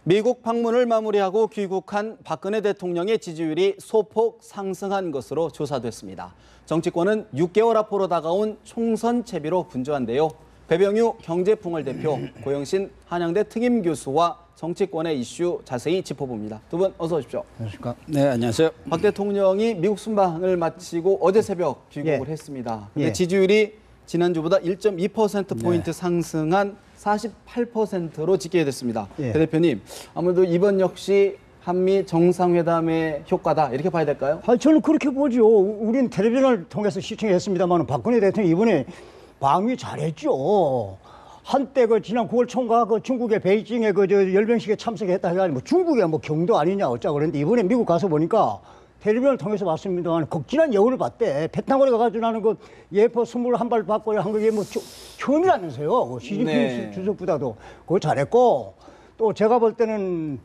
미국 방문을 마무리하고 귀국한 박근혜 대통령의 지지율이 소폭 상승한 것으로 조사됐습니다. 정치권은 6개월 앞으로 다가온 총선 채비로 분주한데요. 배병유 경제풍월 대표, 고영신 한양대 특임 교수와 정치권의 이슈 자세히 짚어봅니다. 두 분 어서 오십시오. 안녕하십니까. 네, 안녕하세요. 박 대통령이 미국 순방을 마치고 어제 새벽 귀국을 했습니다. 근데 지지율이 지난주보다 1.2%포인트 상승한 48%로 집계가 됐습니다. 배 대표님, 아무래도 이번 역시 한미 정상회담의 효과다 이렇게 봐야 될까요? 저는 그렇게 보죠. 우린 텔레비전을 통해서 시청했습니다만 박근혜 대통령이 이번에 방위 잘했죠. 한때 지난 9월 총과 중국의 베이징에 열병식에 참석했다 해가지고 중국의 경도 아니냐 어쩌고 그랬는데 이번에 미국 가서 보니까 텔레비전을 통해서 봤습니다만 극진한 여우를 봤대. 페탄골에 가가지고 나는 예포 21발 받고 한 게 처음이라면서요. 시진핑 주석보다도 그거 잘했고, 또 제가 볼 때는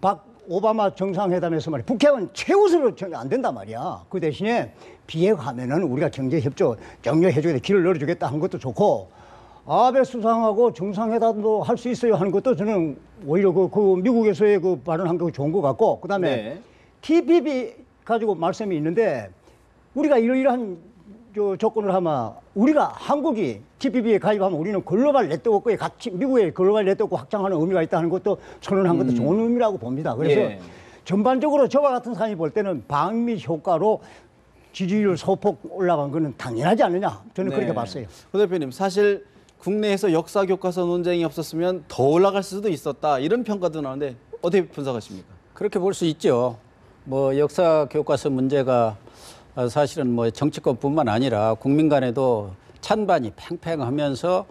오바마 정상회담에서 말이야, 북핵은 최우선으로 전혀 안 된단 말이야. 그 대신에 비핵화하면은 우리가 경제협조 격려해주겠다, 길을 열어주겠다 한 것도 좋고, 아베 수상하고 정상회담도 할 수 있어요 하는 것도 저는 오히려 미국에서의 발언한 게 좋은 것 같고, 그 다음에 TPP 가지고 말씀이 있는데, 우리가 이러이러한 조건을 하면 우리가 한국이 TPP에 가입하면 우리는 글로벌 네트워크에 같이 미국의 글로벌 네트워크 확장하는 의미가 있다는 것도 선언한 것도 좋은 의미라고 봅니다. 그래서 전반적으로 저와 같은 사람이 볼 때는 방미 효과로 지지율 소폭 올라간 거는 당연하지 않느냐, 저는 그렇게 봤어요. 고 대표님, 사실 국내에서 역사 교과서 논쟁이 없었으면 더 올라갈 수도 있었다 이런 평가도 나오는데 어떻게 분석하십니까? 그렇게 볼 수 있죠. 역사 교과서 문제가 사실은 정치권뿐만 아니라 국민 간에도 찬반이 팽팽하면서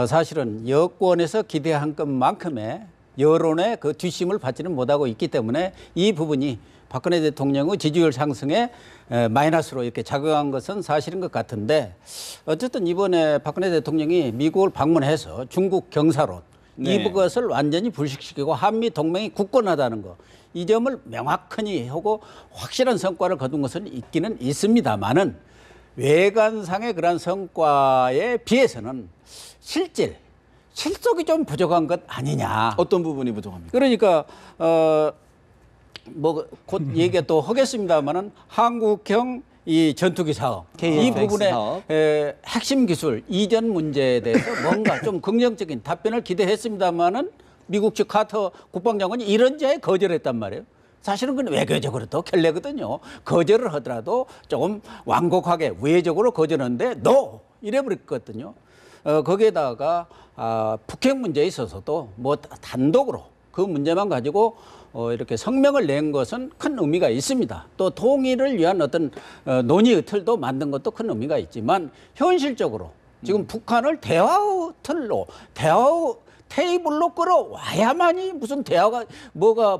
사실은 여권에서 기대한 것만큼의 여론의 뒷심을 받지는 못하고 있기 때문에 이 부분이 박근혜 대통령의 지지율 상승에 마이너스로 이렇게 작용한 것은 사실인 것 같은데, 어쨌든 이번에 박근혜 대통령이 미국을 방문해서 중국 경사론 이것을 완전히 불식시키고 한미 동맹이 굳건하다는 거, 이 점을 명확히 하고 확실한 성과를 거둔 것은 있기는 있습니다만은 외관상의 그런 성과에 비해서는 실속이 좀 부족한 것 아니냐. 어떤 부분이 부족합니까? 그러니까 곧 얘기 또 하겠습니다만은 한국형 이 전투기 사업, 이 부분의 핵심 기술 이전 문제에 대해서 뭔가 좀 긍정적인 답변을 기대했습니다만은 미국 측 카터 국방장관이 이런 자에 거절했단 말이에요. 사실은 그건 외교적으로 도 결례거든요. 거절을 하더라도 조금 완곡하게 우회적으로 거절하는데 NO! 이래버렸거든요. 거기에다가 북핵 문제에 있어서도 단독으로 그 문제만 가지고 이렇게 성명을 낸 것은 큰 의미가 있습니다. 또 통일을 위한 어떤 논의의 틀도 만든 것도 큰 의미가 있지만, 현실적으로 지금 북한을 대화의 틀로, 대화의 테이블로 끌어와야만이 무슨 대화가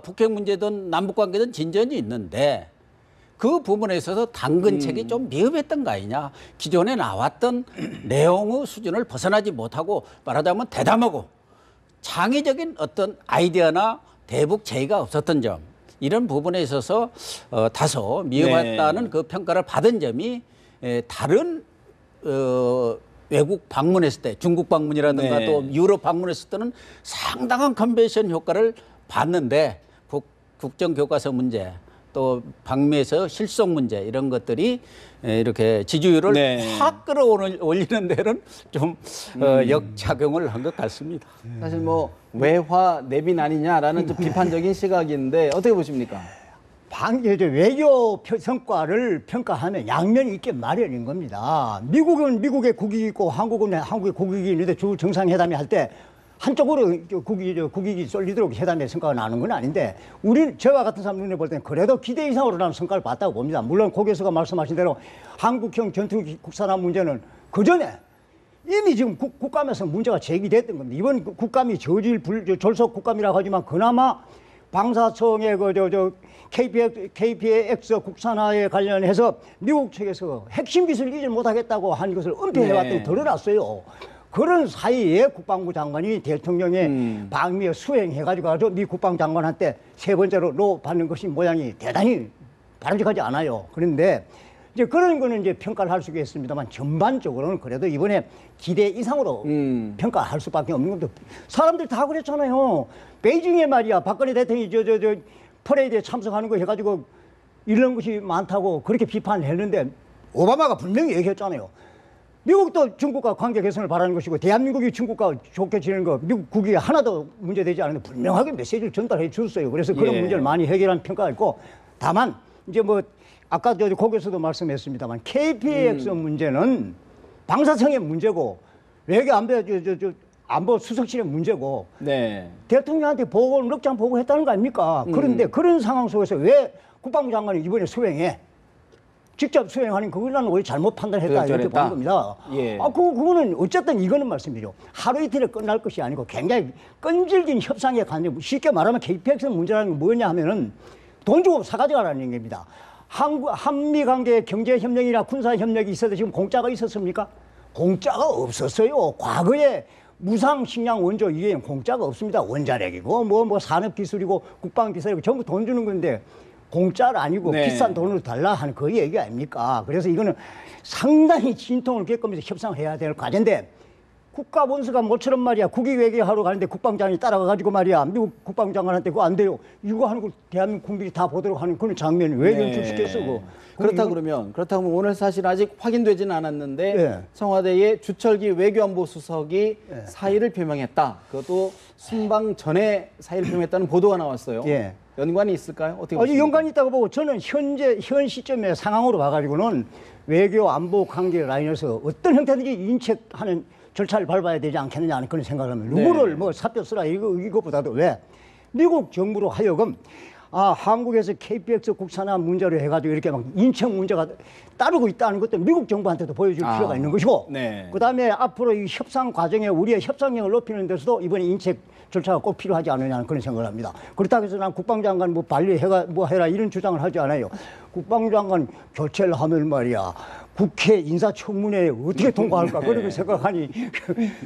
북핵 문제든 남북관계든 진전이 있는데, 그 부분에 있어서 당근책이 좀 미흡했던 거 아니냐. 기존에 나왔던 내용의 수준을 벗어나지 못하고, 말하자면 대담하고 창의적인 어떤 아이디어나 대북 제의가 없었던 점, 이런 부분에 있어서 다소 미흡했다는 그 평가를 받은 점이 다른 외국 방문했을 때, 중국 방문이라든가 또 유럽 방문했을 때는 상당한 컨벤션 효과를 봤는데, 국정교과서 문제, 또 방미에서 실속 문제, 이런 것들이 이렇게 지지율을 확 끌어올리는 데는 좀 역작용을 한 것 같습니다. 사실 외화 내빈 아니냐라는 좀 비판적인 시각인데 어떻게 보십니까? 외교 성과를 평가하면 양면이 있게 마련인 겁니다. 미국은 미국의 국익이 있고 한국은 한국의 국익이 있는데 정상회담이 할 때 한쪽으로 국익이 쏠리도록 회담의 성과가 나는 건 아닌데, 저와 같은 사람 눈에 볼 때는 그래도 기대 이상으로 나는 성과를 봤다고 봅니다. 물론 고 교수가 말씀하신 대로 한국형 전투기 국산화 문제는 그 전에 이미 지금 국감에서 문제가 제기됐던 겁니다. 이번 국감이 졸속 국감이라고 하지만 그나마 방사청의 KPX 국산화에 관련해서 미국 측에서 핵심 기술 이전 못하겠다고 한 것을 은폐해왔더니 드러났어요. 그런 사이에 국방부 장관이 대통령의 방미에 수행해가지고 미 국방장관한테 세 번째로 받는 것이 모양이 대단히 바람직하지 않아요. 그런데 이제 그런 거는 이제 평가를 할 수가 있습니다만 전반적으로는 그래도 이번에 기대 이상으로 평가할 수밖에 없는 겁니다. 사람들 다 그랬잖아요. 베이징에 말이야 박근혜 대통령이 저 퍼레이드에 참석하는 거 해가지고 이런 것이 많다고 그렇게 비판을 했는데 오바마가 분명히 얘기했잖아요. 미국도 중국과 관계 개선을 바라는 것이고 대한민국이 중국과 좋게 지내는 거 미국이 하나도 문제되지 않은데 분명하게 메시지를 전달해 줬어요. 그래서 그런 문제를 많이 해결한 평가가 있고 다만 이제 뭐 아까 저 거기서도 말씀했습니다만 KPX 문제는 방사성의 문제고 외교 안보 수석실의 문제고 네. 대통령한테 보고를 넉장 보고했다는 거 아닙니까? 그런데 그런 상황 속에서 왜 국방부 장관이 이번에 수행해? 직접 수행하는 그거는 오히려 잘못 판단했다 이렇게 보는 겁니다. 예. 그거는 어쨌든 이거는 말씀이죠. 하루 이틀에 끝날 것이 아니고 굉장히 끈질긴 협상에 관련 쉽게 말하면 KPX 문제라는 게 뭐냐 하면은 돈 주고 사가져가라는 얘기입니다. 한미 관계 경제 협력이나 군사 협력이 있어도 지금 공짜가 있었습니까? 공짜가 없었어요. 과거에 무상 식량 원조 이게 공짜가 없습니다. 원자력이고 뭐 산업 기술이고 국방 기술이고 전부 돈 주는 건데 공짜가 아니고 네. 비싼 돈을 달라 하는 그 얘기 아닙니까? 그래서 이거는 상당히 진통을 겪으면서 협상해야 될 과제인데 국가 원수가 모처럼 말이야 국위 외교하러 가는데 국방장관이 따라가가지고 말이야 미국 국방장관한테 그거 안 돼요. 이거 하는 거 대한민국 국민이 다 보도록 하는 그런 장면이 왜 연출시켰어? 그렇다면 오늘 사실 아직 확인되지는 않았는데 예. 청와대의 주철기 외교안보 수석이 사의를 표명했다. 그것도 순방 전에 사의를 표명했다는 보도가 나왔어요. 예. 연관이 있을까요? 어떻게 아주 보십니까? 연관이 있다고 보고 저는 현 시점의 상황으로 봐가지고는 외교 안보 관계 라인에서 어떤 형태든지 인책하는 절차를 밟아야 되지 않겠느냐 하는 그런 생각을 합니다. 누구를 뭐 사표 쓰라 이것보다도 왜 미국 정부로 하여금 한국에서 KPX 국산화 문제로 해가지고 이렇게 막 인척 문제가 따르고 있다는 것도 미국 정부한테도 보여줄 필요가 있는 것이고 네. 그다음에 앞으로 이 협상 과정에 우리의 협상력을 높이는 데서도 이번에 인책 절차가 꼭 필요하지 않느냐는 그런 생각을 합니다. 그렇다고 해서 난 국방장관 뭐 반려해가 뭐 해라 이런 주장을 하지 않아요. 국방장관 교체를 하면 말이야 국회 인사청문회에 어떻게 통과할까 그런 생각하니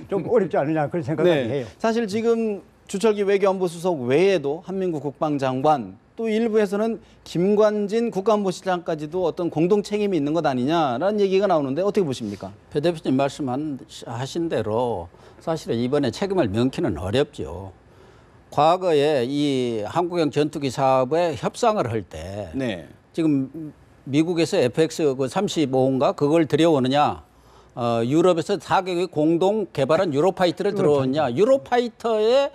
좀 어렵지 않느냐 그런 생각을 해요. 사실 지금 주철기 외교안보 수석 외에도 한민국 국방장관 또 일부에서는 김관진 국가안보실장까지도 어떤 공동 책임이 있는 것 아니냐라는 얘기가 나오는데 어떻게 보십니까? 배 대표님 말씀하신 대로 사실은 이번에 책임을 명키는 어렵죠. 과거에 이 한국형 전투기 사업에 협상을 할 때 네. 지금 미국에서 FX 그 35호인가 그걸 들여오느냐, 유럽에서 4개국이 공동 개발한 유로파이터를 들어오느냐, 유로파이터의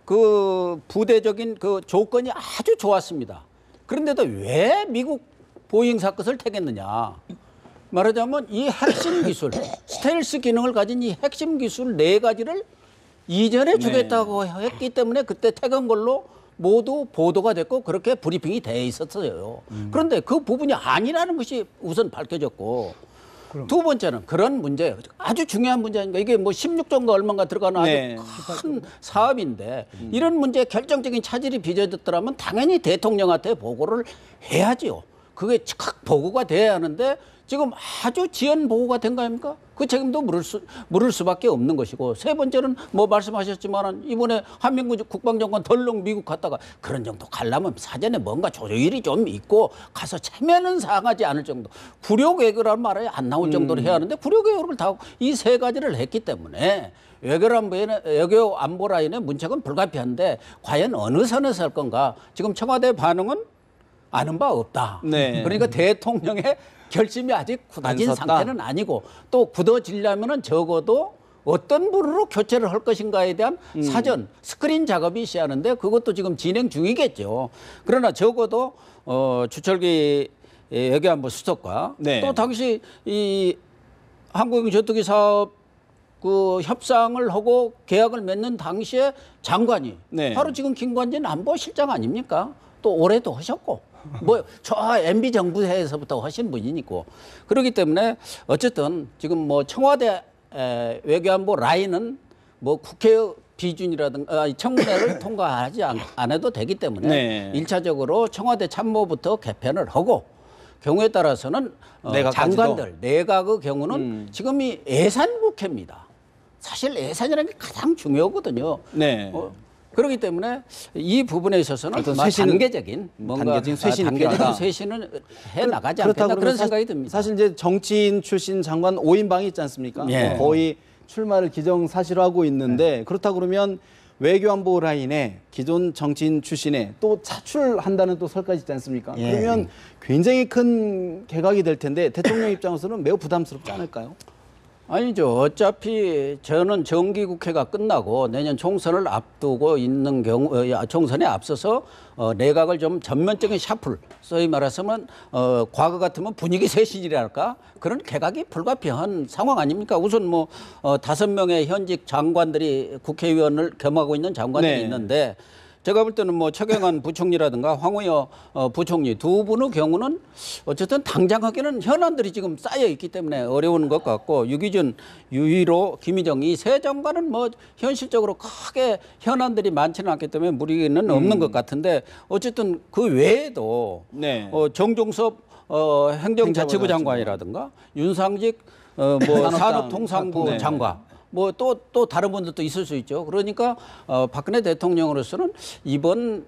그 부대적인 그 조건이 아주 좋았습니다. 그런데도 왜 미국 보잉사 것을 택했느냐? 말하자면 이 핵심 기술, 스텔스 기능을 가진 이 핵심 기술 4가지를 이전에 주겠다고 했기 때문에 그때 택한 걸로 모두 보도가 됐고 그렇게 브리핑이 돼 있었어요. 그런데 그 부분이 아니라는 것이 우선 밝혀졌고 두 번째는 그런 문제, 아주 중요한 문제 아닌가. 이게 뭐 16조인가 얼마가 들어가는 아주 큰 사업인데 이런 문제에 결정적인 차질이 빚어졌더라면 당연히 대통령한테 보고를 해야지요. 그게 즉각 보고가 돼야 하는데 지금 아주 지연 보고가 된 거 아닙니까? 그 책임도 물을 수밖에 없는 것이고 세 번째는 뭐 말씀하셨지만 이번에 한민국 국방장관 덜렁 미국 갔다가 그런 정도 가려면 사전에 뭔가 조율이 좀 있고 가서 체면은 상하지 않을 정도 굴욕 외교라는 말이 안 나올 정도로 해야 하는데 굴욕 외교를 다 이 3가지를 했기 때문에 외교 안보 라인의 문책은 불가피한데 과연 어느 선에서 할 건가? 지금 청와대 반응은 아는 바 없다. 그러니까 대통령의 결심이 아직 굳어진 상태는 아니고 또 굳어지려면은 적어도 어떤 부류로 교체를 할 것인가에 대한 사전 스크린 작업이 있어야 하는데 그것도 지금 진행 중이겠죠. 그러나 적어도 주철기 외교안보 수석과 또 당시 이 한국형 전투기 사업 그 협상을 하고 계약을 맺는 당시에 장관이 바로 지금 김관진 안보실장 아닙니까? 또 올해도 하셨고. 뭐 저 MB 정부에서부터 하신 분이니까 그렇기 때문에 어쨌든 지금 뭐 청와대 외교안보 라인은 뭐 국회 비준이라든가 청문회를 통과하지 안 해도 되기 때문에 1차적으로 청와대 참모부터 개편을 하고 경우에 따라서는 장관들 내각의 경우는 지금이 예산국회입니다. 사실 예산이라는 게 가장 중요하거든요. 그렇기 때문에 이 부분에 있어서는 어떤 뭐 쇄신은- 단계적인 뭔가 단계적인 쇄신이 단계적인 필요하다. 쇄신은 해 나가지 그렇다고 않겠다 그러면 그런 생각이 듭니다. 사실 이제 정치인 출신 장관 5인방이 있지 않습니까? 예. 거의 출마를 기정사실화하고 있는데 그렇다고 그러면 외교안보 라인에 기존 정치인 출신에 또 차출한다는 또 설까지 있지 않습니까? 예. 그러면 굉장히 큰 개각이 될 텐데 대통령 입장에서는 매우 부담스럽지 않을까요? 아니죠. 어차피 저는 정기국회가 끝나고 내년 총선을 앞두고 있는 경우 총선에 앞서서 내각을 좀 전면적인 샤플, 소위 말해서는 과거 같으면 분위기 쇄신이랄까 그런 개각이 불가피한 상황 아닙니까? 우선 뭐 5명의 현직 장관들이 국회의원을 겸하고 있는 장관들이 네. 있는데 제가 볼 때는 뭐 최경환 부총리라든가 황우여 부총리 두 분의 경우는 어쨌든 당장 하기는 현안들이 지금 쌓여 있기 때문에 어려운 것 같고 유기준, 유일호, 김희정 이 세 장관은 뭐 현실적으로 크게 현안들이 많지는 않기 때문에 무리는 없는 것 같은데 어쨌든 그 외에도 네. 정종섭 행정자치부 장관이라든가 윤상직 뭐 산업통상부 네. 장관 뭐 또 다른 분들도 있을 수 있죠. 그러니까 박근혜 대통령으로서는 이번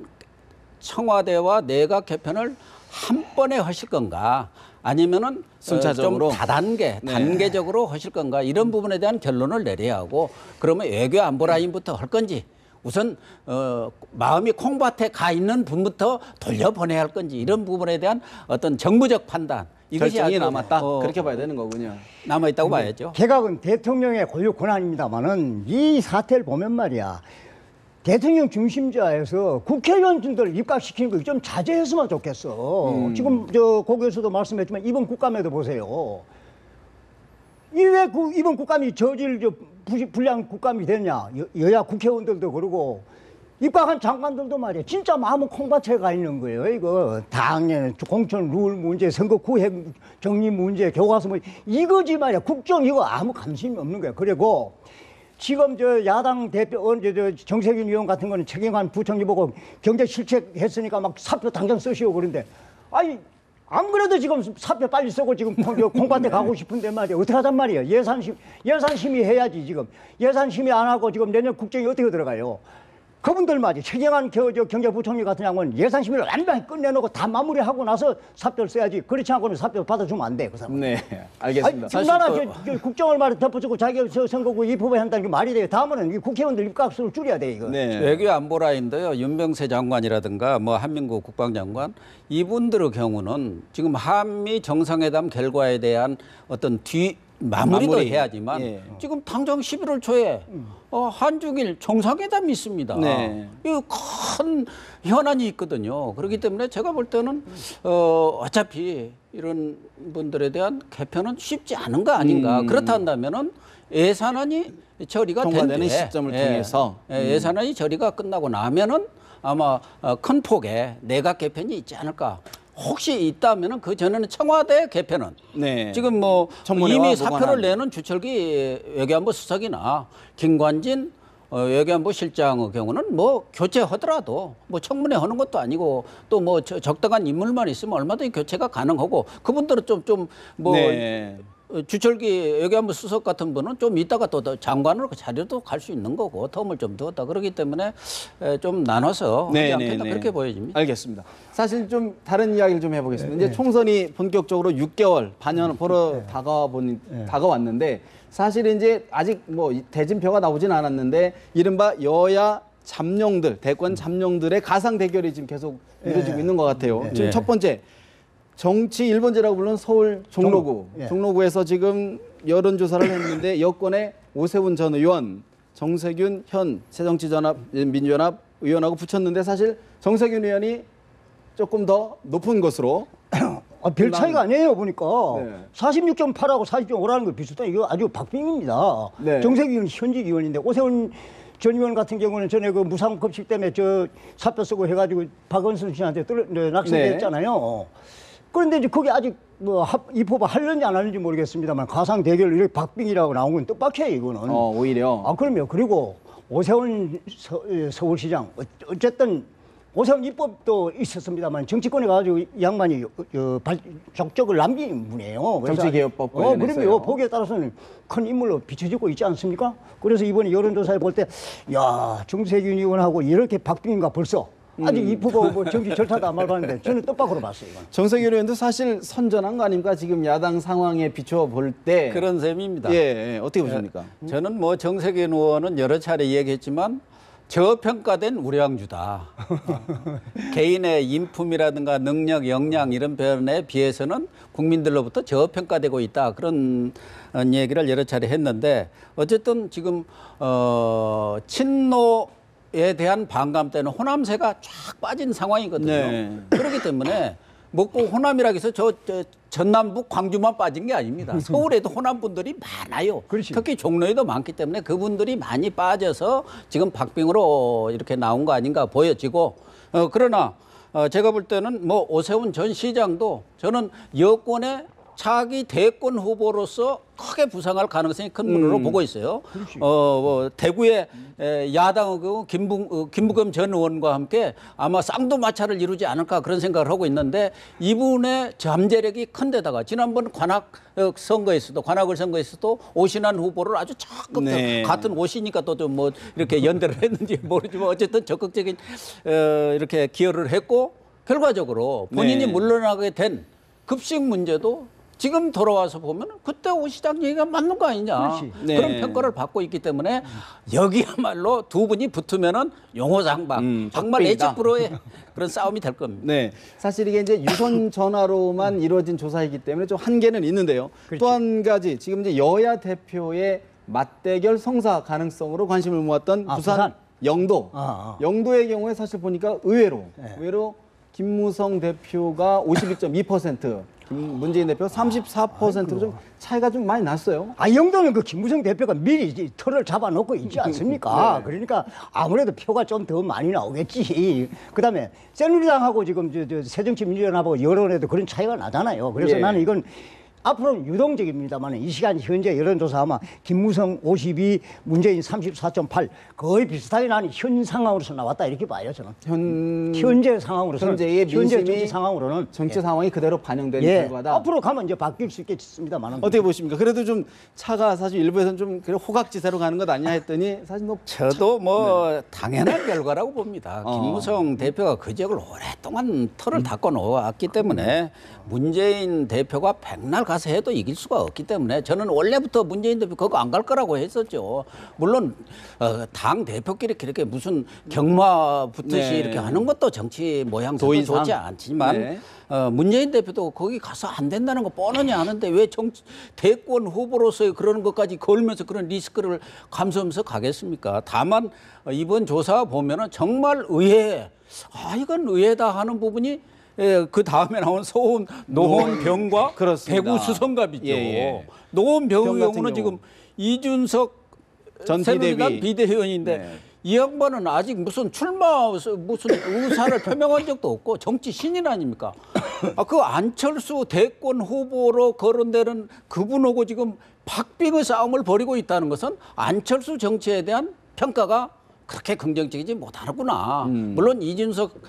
청와대와 내각 개편을 한 번에 하실 건가 아니면은 순차적으로? 좀 단계적으로 하실 건가 이런 부분에 대한 결론을 내려야 하고 그러면 외교 안보 라인부터 할 건지 우선 마음이 콩밭에 가 있는 분부터 돌려보내야 할 건지 이런 부분에 대한 어떤 정무적 판단 이것이 결정이 아주, 남았다. 그렇게 봐야 되는 거군요. 남아 있다고 봐야죠. 개각은 대통령의 고유 권한입니다만은 이 사태를 보면 말이야. 대통령 중심자에서 국회의원들 입각시키는 거 좀 자제했으면 좋겠어. 지금 저 고교수도 말씀했지만 이번 국감에도 보세요. 이왜 이번 국감이 불량 국감이 됐냐? 여야 국회의원들도 그러고 입각한 장관들도 말이야. 진짜 마음은 콩밭에 가 있는 거예요. 이거 당연 공천 룰 문제, 선거 구획 정리 문제, 교과서 뭐 이거지 말이야. 국정 이거 아무 관심이 없는 거야. 그리고 지금 저 야당 대표 저 정세균 의원 같은 거는 최경환 부총리 보고 경제 실책했으니까 막 사표 당장 쓰시오 그런데 아니 안 그래도 지금 사표 빨리 쓰고 지금 콩밭에 가고 싶은데 말이야. 어떻게 하단 말이야. 예산심의 해야지 지금. 예산심의 안 하고 지금 내년 국정이 어떻게 들어가요. 그분들 말이야. 최경환 경제부총리 같은 경우는 예산심의를 완전히 끝내놓고 다 마무리하고 나서 사표를 써야지. 그렇지 않고는 사표 받아주면 안 돼. 그 사람. 네, 알겠습니다. 아니, 지금 나라 국정을 말해 덮어주고 자기 선거구 입후보 한다는 게 말이 돼요. 다음에는 이 국회의원들 입각수를 줄여야 돼 이거. 네. 외교 안보 라인도요. 윤병세 장관이라든가 뭐 한민구 국방장관 이분들의 경우는 지금 한미 정상회담 결과에 대한 어떤 마무리도 마무리. 해야지만 예. 지금 당장 11월 초에 한중일 정상회담이 있습니다. 네. 이거 큰 현안이 있거든요. 그렇기 때문에 제가 볼 때는 어차피 이런 분들에 대한 개편은 쉽지 않은 거 아닌가. 그렇다 한다면은 예산안이 처리가 통과되는 된 뒤에, 시점을 통해서. 예산안이 처리가 끝나고 나면은 아마 큰 폭의 내각 개편이 있지 않을까. 혹시 있다면은 그 전에는 청와대 개편은 네. 지금 뭐 청문회와 이미 사표를 무관한. 내는 주철기 외교안보 수석이나 김관진 외교안보 실장의 경우는 뭐 교체하더라도 뭐 청문회 하는 것도 아니고 또 뭐 적당한 인물만 있으면 얼마든지 교체가 가능하고 그분들은 좀뭐 네. 주철기 외교안보 수석 같은 분은 좀 이따가 또 장관으로 그 자리도 갈 수 있는 거고 텀을 좀 두었다 그렇기 때문에 좀 나눠서 하지 않겠다 그렇게 보여집니다. 알겠습니다. 사실 좀 다른 이야기를 좀 해보겠습니다. 이제 총선이 본격적으로 6개월 반년 벌어 다가왔는데 사실 이제 아직 뭐 대진표가 나오진 않았는데 이른바 여야 잠룡들 대권 잠룡들의 가상 대결이 지금 계속 이루어지고 있는 것 같아요. 지금 첫 번째. 정치 1번지라고 부르는 서울 종로구. 종로구에서 지금 여론조사를 했는데 여권의 오세훈 전 의원, 정세균 현 새정치연합 민주연합 의원하고 붙였는데 사실 정세균 의원이 조금 더 높은 것으로 별 차이가 아니에요 보니까. 네. 46.8하고 40.5라는 거 비슷해. 이거 아주 박빙입니다. 네. 정세균 현직 의원인데 오세훈 전 의원 같은 경우는 전에 그 무상급식 때문에 저 사표 쓰고 해가지고 박원순 씨한테 낙선됐잖아요. 그런데 이제 그게 아직 뭐 입후보 하려는지 안 하는지 모르겠습니다만 가상 대결 이렇게 박빙이라고 나온 건 뜻밖이에요 이거는. 오히려 그럼요. 그리고 오세훈 서울시장 어쨌든 오세훈 입법도 있었습니다만 정치권에 가지고 이 양반이 족적을 남긴 분이에요. 정치개혁법 관련해서요. 그럼요. 보기에 따라서는 큰 인물로 비춰지고 있지 않습니까? 그래서 이번에 여론조사에 볼 때, 야, 정세균 의원하고 이렇게 박빙인가 벌써. 아직 입후보 뭐 정치 절차도 안 밟았는데 저는 뜻밖으로 봤어요. 이건. 정세균 의원도 사실 선전한 거 아닙니까? 지금 야당 상황에 비춰볼 때. 그런 셈입니다. 예, 어떻게 보십니까? 저는 뭐 정세균 의원은 여러 차례 얘기했지만 저평가된 우량주다. 개인의 인품이라든가 능력, 역량 이런 면에 비해서는 국민들로부터 저평가되고 있다. 그런 얘기를 여러 차례 했는데 어쨌든 지금 친노에 대한 반감 때는 호남세가 쫙 빠진 상황이거든요. 네. 그렇기 때문에 뭐꼭 호남이라고 해서 저 전남북 광주만 빠진 게 아닙니다. 서울에도 호남 분들이 많아요. 그렇지. 특히 종로에도 많기 때문에 그분들이 많이 빠져서 지금 박빙으로 이렇게 나온 거 아닌가 보여지고 그러나 제가 볼 때는 뭐 오세훈 전 시장도 저는 여권의 차기 대권 후보로서 크게 부상할 가능성이 큰 분으로 보고 있어요. 대구의 야당 김부겸 전 의원과 함께 아마 쌍두마차를 이루지 않을까 그런 생각을 하고 있는데 이분의 잠재력이 큰 데다가 지난번 관악을 선거에서도 오신환 후보를 아주 적극 네. 같은 옷이니까 또 좀 뭐 이렇게 연대를 했는지 모르지만 어쨌든 적극적인 이렇게 기여를 했고 결과적으로 본인이 네. 물러나게 된 급식 문제도 지금 돌아와서 보면 그때 오 시장 얘기가 맞는 거 아니냐. 그렇지. 네. 그런 평가를 받고 있기 때문에 여기야말로 두 분이 붙으면은 용호상박 정말 박빙이다. 예측불허의 그런 싸움이 될 겁니다. 네, 사실 이게 이제 유선 전화로만 이루어진 조사이기 때문에 좀 한계는 있는데요. 또 한 가지 지금 이제 여야 대표의 맞대결 성사 가능성으로 관심을 모았던 부산 영도. 영도의 경우에 사실 보니까 의외로 김무성 대표가 51.2%, 문재인 대표 34%로 좀 차이가 좀 많이 났어요. 영도는 그 김무성 대표가 미리 이제 털을 잡아놓고 있지 않습니까? 네. 그러니까 아무래도 표가 좀 더 많이 나오겠지. 그다음에 새누리당하고 지금 새정치민주연합하고 여론에도 그런 차이가 나잖아요. 그래서 예. 나는 이건 앞으로는 유동적입니다만 이 시간 현재 여론조사 아마 김무성 52, 문재인 34.8 거의 비슷하게 나는 현 상황으로서 나왔다 이렇게 봐요 저는. 현재 상황으로서는 현재의 현재 민심이 정치 상황으로는 정치 상황이 그대로 반영된 예. 결과다. 앞으로 가면 이제 바뀔 수 있겠습니다만 어떻게 보십니까? 그래도 좀 차가 사실 일부에서는 좀 호각지세로 가는 것 아니냐 했더니 사실 뭐 저도 뭐 당연한 결과라고 봅니다. 김무성 대표가 그 지역을 오랫동안 털을 닦고 놓았기 때문에 문재인 대표가 백날 가서 해도 이길 수가 없기 때문에 저는 원래부터 문재인 대표 그거 안 갈 거라고 했었죠. 물론 당 대표끼리 그렇게 무슨 경마 붙듯이 네. 이렇게 하는 것도 정치 모양새도 도의상. 좋지 않지만 네. 문재인 대표도 거기 가서 안 된다는 거 뻔하니 아는데 왜 대권 후보로서의 그런 것까지 걸면서 그런 리스크를 감수하면서 가겠습니까? 다만 이번 조사 보면은 정말 의외, 이건 의외다 하는 부분이 그 다음에 나온 서울 노원병과 그렇습니다. 대구 수성갑이죠. 예. 노원병의 병 같은 경우는 경우. 지금 이준석 전 새누리당 비대위원인데 네. 이 양반은 아직 무슨 의사를 표명한 적도 없고 정치 신인 아닙니까? 그 안철수 대권 후보로 거론되는 그분하고 지금 박빙의 싸움을 벌이고 있다는 것은 안철수 정치에 대한 평가가 그렇게 긍정적이지 못하는구나. 물론 이준석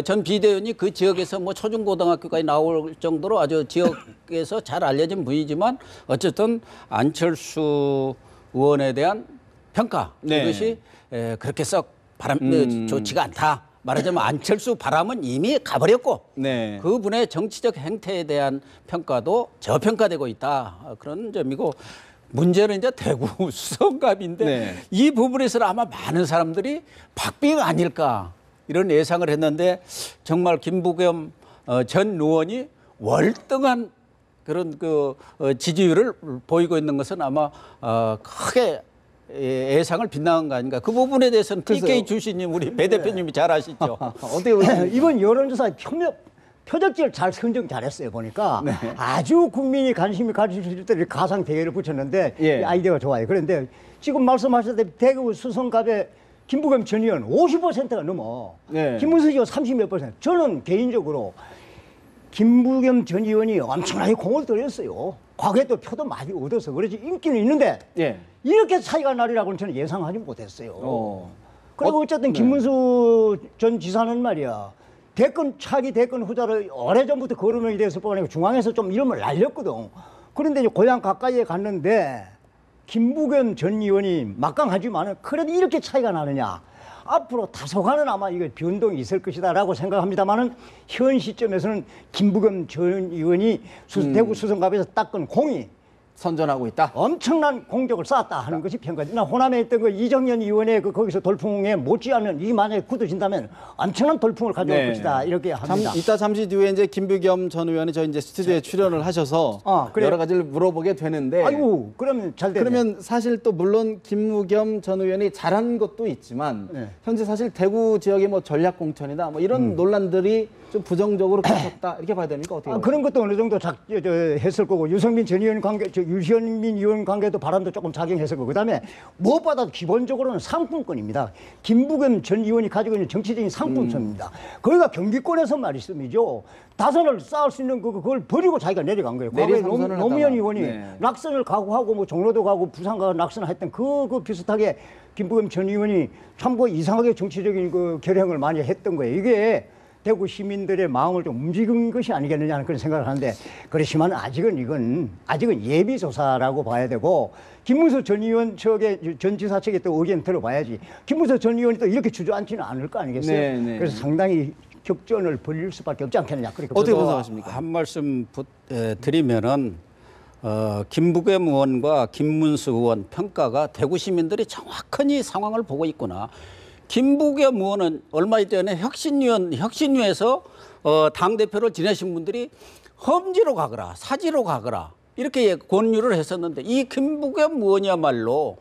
전 비대위원이 그 지역에서 뭐 초중고등학교까지 나올 정도로 아주 지역에서 잘 알려진 분이지만 어쨌든 안철수 의원에 대한 평가 네. 이것이 그렇게 썩 좋지가 않다. 말하자면 안철수 바람은 이미 가버렸고 네. 그분의 정치적 행태에 대한 평가도 저평가되고 있다. 그런 점이고 문제는 이제 대구 수성갑인데 네. 이 부분에서는 아마 많은 사람들이 박빙 아닐까 이런 예상을 했는데 정말 김부겸 전 의원이 월등한 그런 지지율을 보이고 있는 것은 아마 크게 예상을 빗나간 거 아닌가. 그 부분에 대해서는 TK 출신님 우리 배 대표님이 잘 아시죠. 어떻게 보십니까? 이번 여론조사 표적지를 잘 선정 잘했어요 보니까 아주 국민이 관심이 가질 수 있을 때 가상 대결을 붙였는데 예. 이 아이디어가 좋아요. 그런데 지금 말씀하셨다시피 대구 수성갑의 김부겸 전 의원 50%가 넘어. 네. 김문수 의원 30몇 %. 저는 개인적으로 김부겸 전 의원이 엄청나게 공을 들였어요. 과거에 또 표도 많이 얻어서 그렇지 인기는 있는데 예. 이렇게 차이가 나리라고는 저는 예상하지 못했어요. 그리고 어쨌든 김문수 전 지사는 말이야. 차기 대권 후자를 오래전부터 거론이 됐을 뿐 아니고 중앙에서 좀 이름을 날렸거든. 그런데 이제 고향 가까이에 갔는데 김부겸 전 의원이 막강하지만은 그래도 이렇게 차이가 나느냐. 앞으로 다소간은 아마 이게 변동이 있을 것이다라고 생각합니다만은 현 시점에서는 김부겸 전 의원이 대구 수성갑에서 닦은 공이 선전하고 있다. 엄청난 공적을 쌓았다 하는 것이 평가지. 나 호남에 있던 그 이정현 의원의 거기서 돌풍에 못지않은 이 만약에 굳어진다면 엄청난 돌풍을 가져올 네. 것이다 이렇게 합니다. 이따 잠시 뒤에 이제 김부겸 전 의원이 저희 이제 스튜디오에 출연을 하셔서 그래요? 여러 가지를 물어보게 되는데. 아이고 그러면 잘 되네. 그러면 사실 또 물론 김부겸 전 의원이 잘한 것도 있지만 네. 현재 사실 대구 지역의 뭐 전략 공천이다 뭐 이런 논란들이 좀 부정적으로 커졌다 이렇게 봐야 됩니까? 어떻게? 그런 것도 어느 정도 했을 거고 유승민 전 의원 관계, 유현민 의원 관계도 바람도 조금 작용했을 거고 그다음에 무엇보다 기본적으로는 상품권입니다. 김부겸 전 의원이 가지고 있는 정치적인 상품성입니다. 거기가 경기권에서 말씀이죠. 다선을 쌓을 수 있는 그걸 버리고 자기가 내려간 거예요. 과거에 내리삼선을 노무현 하다가. 의원이 네. 낙선을 각오하고 뭐 종로도 가고 부산 가고 낙선을 했던 그 비슷하게 김부겸 전 의원이 참 이상하게 정치적인 그 결행을 많이 했던 거예요. 이게 대구 시민들의 마음을 좀 움직인 것이 아니겠느냐 하는 그런 생각을 하는데 그렇지만 아직은 예비조사라고 봐야 되고 김문수 전 의원 측의 전 지사 측에 또 의견 들어봐야지. 김문수 전 의원이 또 이렇게 주저앉지는 않을 거 아니겠어요? 네, 네. 그래서 상당히 격전을 벌일 수밖에 없지 않겠느냐. 그렇게 어떻게 보죠. 분석하십니까? 한 말씀 드리면은 김부겸 의원과 김문수 의원 평가가 대구 시민들이 정확히 상황을 보고 있구나. 김부겸 의원은 얼마 전에 혁신위에서 당대표를 지내신 분들이 험지로 가거라, 사지로 가거라 이렇게 권유를 했었는데 이 김부겸 의원이야말로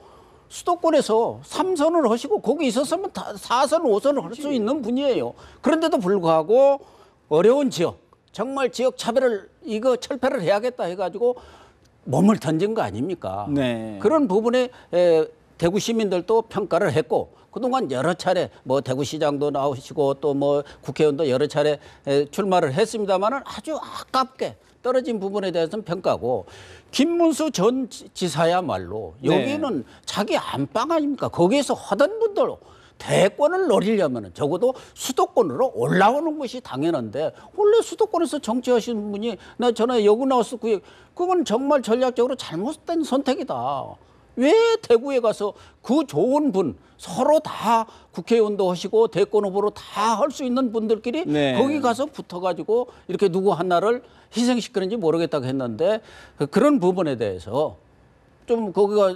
수도권에서 3선을 하시고 거기 있었으면 4선, 5선을 할 수 있는 분이에요. 그런데도 불구하고 어려운 지역, 정말 지역 차별을 철폐를 해야겠다 해가지고 몸을 던진 거 아닙니까? 네. 그런 부분에 대구 시민들도 평가를 했고 그동안 여러 차례 뭐 대구시장도 나오시고 또 뭐 국회의원도 여러 차례 출마를 했습니다만은 아주 아깝게 떨어진 부분에 대해서는 평가고 김문수 전 지사야말로 여기는 네. 자기 안방 아닙니까? 거기에서 하던 분들 대권을 노리려면 적어도 수도권으로 올라오는 것이 당연한데 원래 수도권에서 정치하시는 분이 나 전에 여기 나왔을 그건 정말 전략적으로 잘못된 선택이다. 왜 대구에 가서 그 좋은 분 서로 다 국회의원도 하시고 대권 후보로 다 할 수 있는 분들끼리 네. 거기 가서 붙어가지고 이렇게 누구 하나를 희생시키는지 모르겠다고 했는데 그런 부분에 대해서 좀 거기가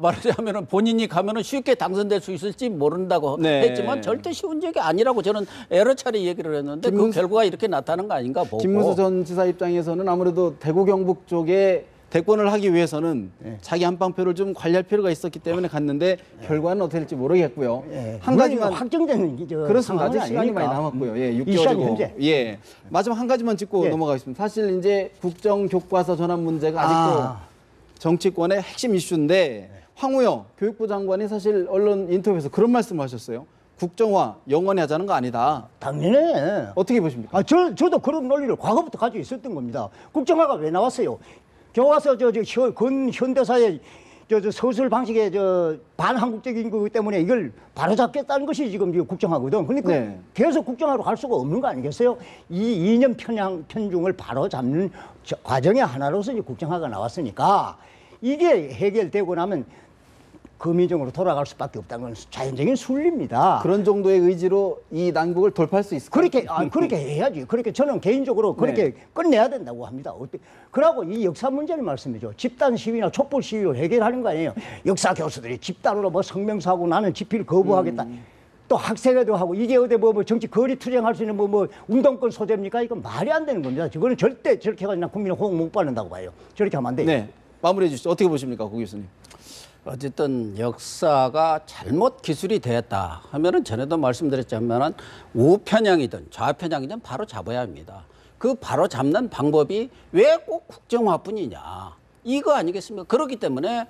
말하자면은 본인이 가면은 쉽게 당선될 수 있을지 모른다고 네. 했지만 절대 쉬운 적이 아니라고 저는 여러 차례 얘기를 했는데 그 결과가 이렇게 나타난 거 아닌가 보고. 김문수 전 지사 입장에서는 아무래도 대구 경북 쪽에 대권을 하기 위해서는 자기 한방표를 좀 관리할 필요가 있었기 때문에 갔는데 결과는 어떻게 될지 모르겠고요. 한 가지만 확정된 그렇습니다. 아직 시간이 많이 남았고요. 예, 6개월이고. 예. 마지막 한 가지만 짚고 넘어가겠습니다. 사실 이제 국정 교과서 전환 문제가 아직도 정치권의 핵심 이슈인데 황우여 교육부 장관이 사실 언론 인터뷰에서 그런 말씀을 하셨어요. 국정화 영원히 하자는 거 아니다. 당연해. 어떻게 보십니까? 저도 그런 논리를 과거부터 가지고 있었던 겁니다. 국정화가 왜 나왔어요? 교과서 근현대사의 서술 방식의 반한국적인 거 때문에 이걸 바로잡겠다는 것이 지금 국정화거든. 그러니까 계속 국정화로 갈 수가 없는 거 아니겠어요? 이 이념 편중을 바로잡는 과정의 하나로서 이제 국정화가 나왔으니까 이게 해결되고 나면 거미정으로 돌아갈 수밖에 없다는 건 자연적인 순리입니다. 그런 정도의 의지로 이 난국을 돌파할 수 있을까요? 그렇게 해야지. 그렇게 저는 개인적으로 그렇게 끝내야 된다고 합니다. 그러고 이 역사 문제를 말씀이죠. 집단 시위나 촛불 시위로 해결하는 거 아니에요. 역사 교수들이 집단으로 뭐 성명서하고 나는 집필 거부하겠다. 또 학생회도 하고 이게 어디 뭐 정치 거리 투쟁할 수 있는 뭐 운동권 소재입니까? 이건 말이 안 되는 겁니다. 저거는 절대 저렇게 해가지고 국민의 호응 못 받는다고 봐요. 저렇게 하면 안 돼요. 네. 마무리해 주시죠. 어떻게 보십니까, 고 교수님? 어쨌든 역사가 잘못 기술이 되었다 하면은 전에도 말씀드렸지만은 우편향이든 좌편향이든 바로 잡아야 합니다. 그 바로 잡는 방법이 왜 꼭 국정화뿐이냐 이거 아니겠습니까? 그렇기 때문에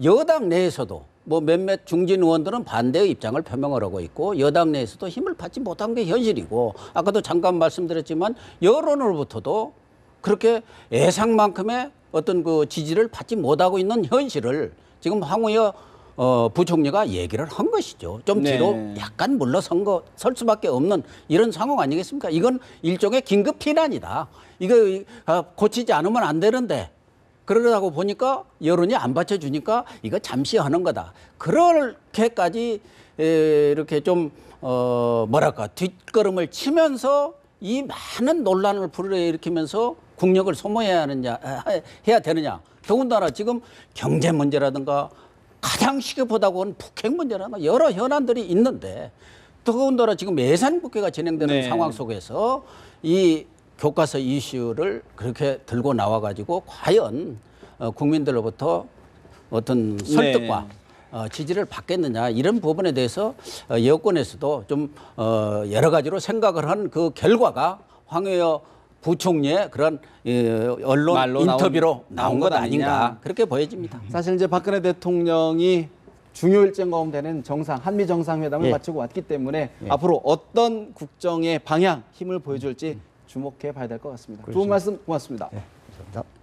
여당 내에서도 뭐 몇몇 중진 의원들은 반대의 입장을 표명을 하고 있고 여당 내에서도 힘을 받지 못한 게 현실이고 아까도 잠깐 말씀드렸지만 여론으로부터도 그렇게 예상만큼의 어떤 그 지지를 받지 못하고 있는 현실을 지금 황우여 부총리가 얘기를 한 것이죠. 좀 네. 뒤로 약간 설 수밖에 없는 이런 상황 아니겠습니까? 이건 일종의 긴급 피난이다. 이거 고치지 않으면 안 되는데 그러다고 보니까 여론이 안 받쳐주니까 이거 잠시 하는 거다. 그렇게까지 이렇게 좀 뭐랄까 뒷걸음을 치면서 이 많은 논란을 불러일으키면서 국력을 소모해야 해야 되느냐. 더군다나 지금 경제 문제라든가 가장 시급하다고 하는 북핵 문제라든가 여러 현안들이 있는데 더군다나 지금 예산 국회가 진행되는 네. 상황 속에서 이 교과서 이슈를 그렇게 들고 나와가지고 과연 국민들로부터 어떤 설득과 지지를 받겠느냐 이런 부분에 대해서 여권에서도 좀 여러 가지로 생각을 한 그 결과가 황교안 부총리의 그런 언론 인터뷰로 나온 것 아닌가 그렇게 보여집니다. 사실 이제 박근혜 대통령이 중요 일정과 되는 한미 정상회담을 예. 마치고 왔기 때문에 앞으로 어떤 국정의 방향, 힘을 보여줄지 주목해 봐야 될 것 같습니다. 좋은 말씀 고맙습니다. 예, 감사합니다.